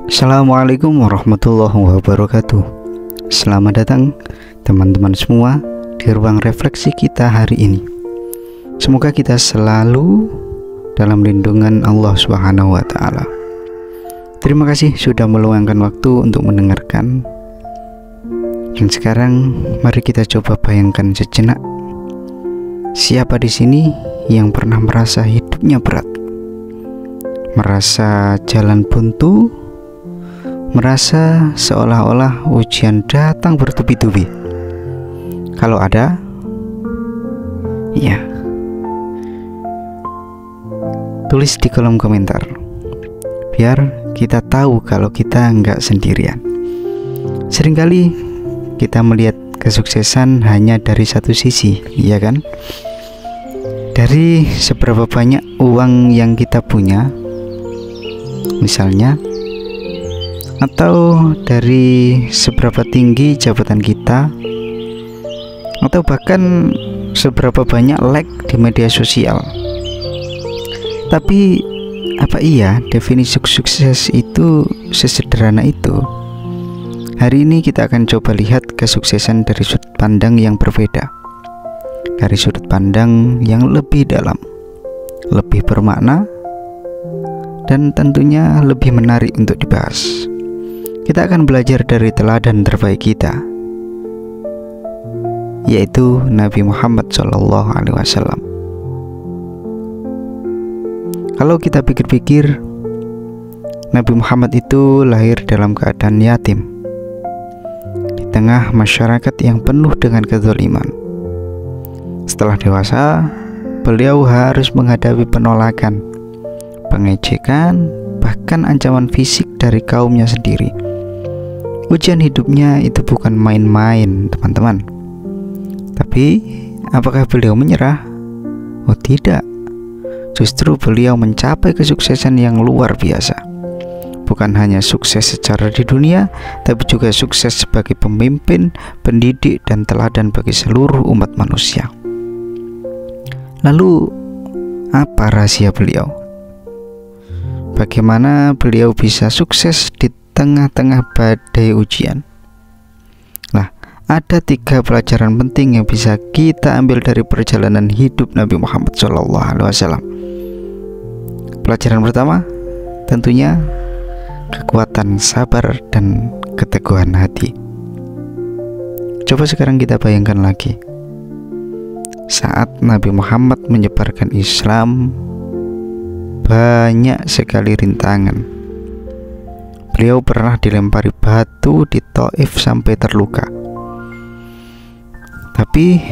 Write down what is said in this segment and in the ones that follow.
Assalamualaikum warahmatullahi wabarakatuh. Selamat datang teman-teman semua di ruang refleksi kita hari ini. Semoga kita selalu dalam lindungan Allah Subhanahu wa Ta'ala. Terima kasih sudah meluangkan waktu untuk mendengarkan. Dan sekarang mari kita coba bayangkan sejenak, siapa di sini yang pernah merasa hidupnya berat, merasa jalan buntu, merasa seolah-olah ujian datang bertubi-tubi? Kalau ada, ya, tulis di kolom komentar, biar kita tahu kalau kita nggak sendirian. Seringkali kita melihat kesuksesan hanya dari satu sisi, ya kan? Dari seberapa banyak uang yang kita punya, misalnya, atau dari seberapa tinggi jabatan kita, atau bahkan seberapa banyak like di media sosial. Tapi apa iya definisi sukses itu sesederhana itu? Hari ini kita akan coba lihat kesuksesan dari sudut pandang yang berbeda, dari sudut pandang yang lebih dalam, lebih bermakna, dan tentunya lebih menarik untuk dibahas. Kita akan belajar dari teladan terbaik kita, yaitu Nabi Muhammad SAW. Kalau kita pikir-pikir, Nabi Muhammad itu lahir dalam keadaan yatim, di tengah masyarakat yang penuh dengan kezaliman. Setelah dewasa, beliau harus menghadapi penolakan, pengejekan, bahkan ancaman fisik dari kaumnya sendiri. Ujian hidupnya itu bukan main-main, teman-teman. Tapi, apakah beliau menyerah? Oh tidak. Justru beliau mencapai kesuksesan yang luar biasa. Bukan hanya sukses secara di dunia, tapi juga sukses sebagai pemimpin, pendidik, dan teladan bagi seluruh umat manusia. Lalu, apa rahasia beliau? Bagaimana beliau bisa sukses di tengah-tengah badai ujian? Nah, ada 3 pelajaran penting yang bisa kita ambil dari perjalanan hidup Nabi Muhammad SAW. Pelajaran pertama, tentunya kekuatan sabar dan keteguhan hati. Coba sekarang kita bayangkan lagi, saat Nabi Muhammad menyebarkan Islam, banyak sekali rintangan. Beliau pernah dilempari batu di Taif sampai terluka. Tapi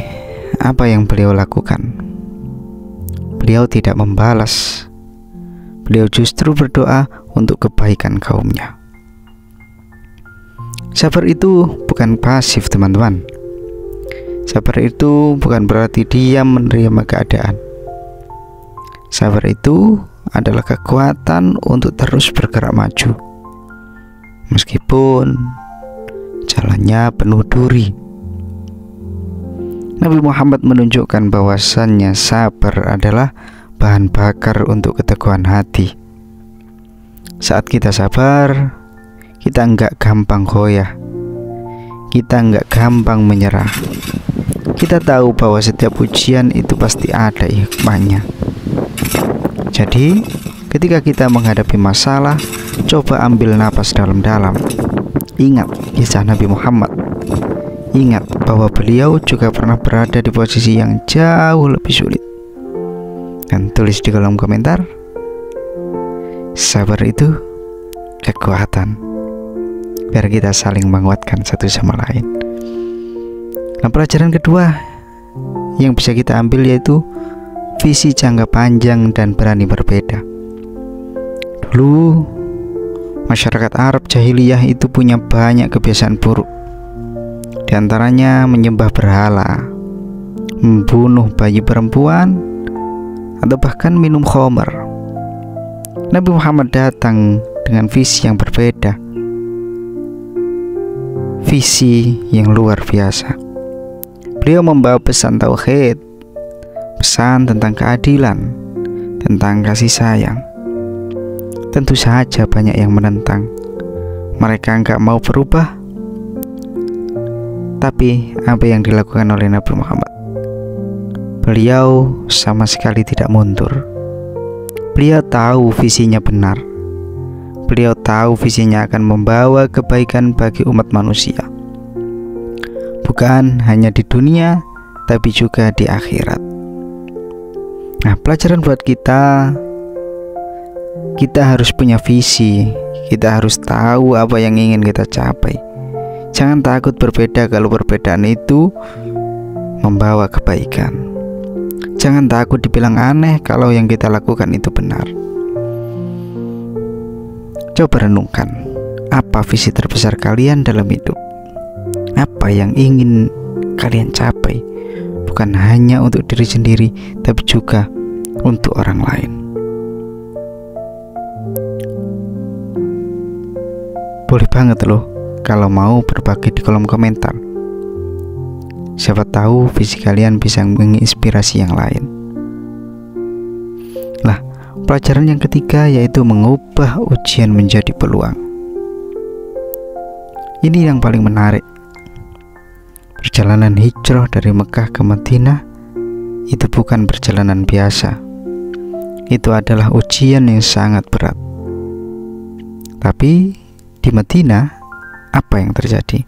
apa yang beliau lakukan? Beliau tidak membalas. Beliau justru berdoa untuk kebaikan kaumnya. Sabar itu bukan pasif, teman-teman. Sabar itu bukan berarti diam menerima keadaan. Sabar itu adalah kekuatan untuk terus bergerak maju, meskipun jalannya penuh duri. Nabi Muhammad menunjukkan bahwasannya sabar adalah bahan bakar untuk keteguhan hati. Saat kita sabar, kita enggak gampang goyah, kita enggak gampang menyerah. Kita tahu bahwa setiap ujian itu pasti ada hikmahnya. Jadi, ketika kita menghadapi masalah, coba ambil napas dalam-dalam. Ingat kisah Nabi Muhammad. Ingat bahwa beliau juga pernah berada di posisi yang jauh lebih sulit. Dan tulis di kolom komentar, sabar itu kekuatan, biar kita saling menguatkan satu sama lain. Nah, pelajaran kedua yang bisa kita ambil yaitu visi jangka panjang dan berani berbeda. Dulu masyarakat Arab jahiliyah itu punya banyak kebiasaan buruk. Di antaranya menyembah berhala, membunuh bayi perempuan, atau bahkan minum khamar. Nabi Muhammad datang dengan visi yang berbeda, visi yang luar biasa. Beliau membawa pesan tauhid, pesan tentang keadilan, tentang kasih sayang. Tentu saja banyak yang menentang. Mereka nggak mau berubah. Tapi apa yang dilakukan oleh Nabi Muhammad? Beliau sama sekali tidak mundur. Beliau tahu visinya benar. Beliau tahu visinya akan membawa kebaikan bagi umat manusia, bukan hanya di dunia, tapi juga di akhirat. Nah, pelajaran buat kita harus punya visi. Kita harus tahu apa yang ingin kita capai. Jangan takut berbeda kalau perbedaan itu membawa kebaikan. Jangan takut dibilang aneh kalau yang kita lakukan itu benar. Coba renungkan, apa visi terbesar kalian dalam hidup? Apa yang ingin kalian capai? Bukan hanya untuk diri sendiri, tapi juga untuk orang lain. Boleh banget loh kalau mau berbagi di kolom komentar. Siapa tahu visi kalian bisa menginspirasi yang lain. Nah, pelajaran yang ketiga yaitu mengubah ujian menjadi peluang. Ini yang paling menarik. Perjalanan hijrah dari Mekah ke Madinah itu bukan perjalanan biasa. Itu adalah ujian yang sangat berat. Tapi di Madinah, apa yang terjadi?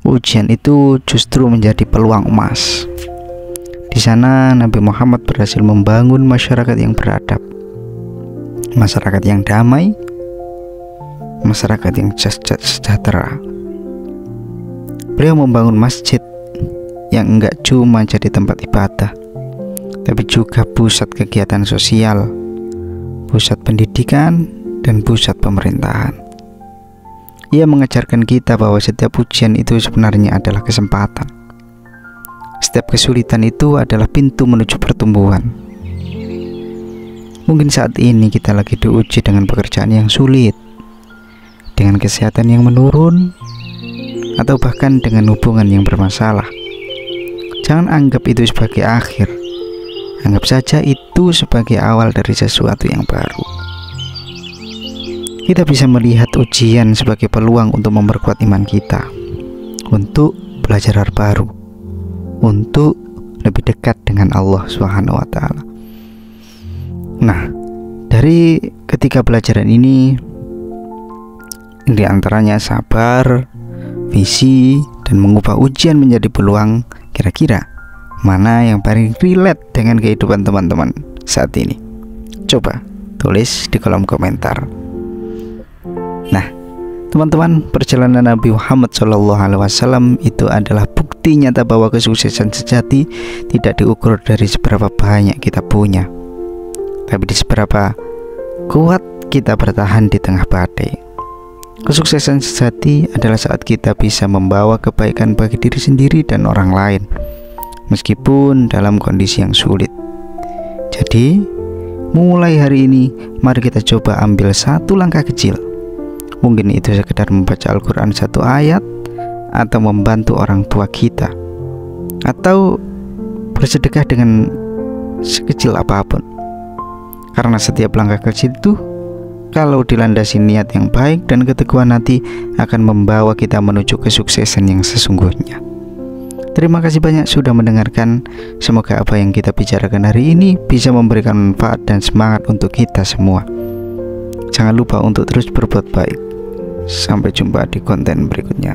Ujian itu justru menjadi peluang emas. Di sana Nabi Muhammad berhasil membangun masyarakat yang beradab, masyarakat yang damai, masyarakat yang sejahtera. Beliau membangun masjid yang enggak cuma jadi tempat ibadah, tapi juga pusat kegiatan sosial, pusat pendidikan, dan pusat pemerintahan. Ia mengajarkan kita bahwa setiap ujian itu sebenarnya adalah kesempatan. Setiap kesulitan itu adalah pintu menuju pertumbuhan. Mungkin saat ini kita lagi diuji dengan pekerjaan yang sulit, dengan kesehatan yang menurun, atau bahkan dengan hubungan yang bermasalah. Jangan anggap itu sebagai akhir. Anggap saja itu sebagai awal dari sesuatu yang baru. Kita bisa melihat ujian sebagai peluang untuk memperkuat iman kita, untuk belajar hal baru, untuk lebih dekat dengan Allah SWT. Nah, dari ketiga pelajaran ini, di antaranya sabar, visi, dan mengubah ujian menjadi peluang. Kira-kira mana yang paling relate dengan kehidupan teman-teman saat ini? Coba tulis di kolom komentar. Nah, teman-teman, perjalanan Nabi Muhammad SAW itu adalah bukti nyata bahwa kesuksesan sejati tidak diukur dari seberapa banyak kita punya, tapi di seberapa kuat kita bertahan di tengah badai. Kesuksesan sejati adalah saat kita bisa membawa kebaikan bagi diri sendiri dan orang lain, meskipun dalam kondisi yang sulit. Jadi, mulai hari ini, mari kita coba ambil satu langkah kecil. Mungkin itu sekedar membaca Al-Quran satu ayat, atau membantu orang tua kita, atau bersedekah dengan sekecil apapun. Karena setiap langkah kecil itu, kalau dilandasi niat yang baik dan keteguhan hati, akan membawa kita menuju kesuksesan yang sesungguhnya. Terima kasih banyak sudah mendengarkan. Semoga apa yang kita bicarakan hari ini bisa memberikan manfaat dan semangat untuk kita semua. Jangan lupa untuk terus berbuat baik. Sampai jumpa di konten berikutnya.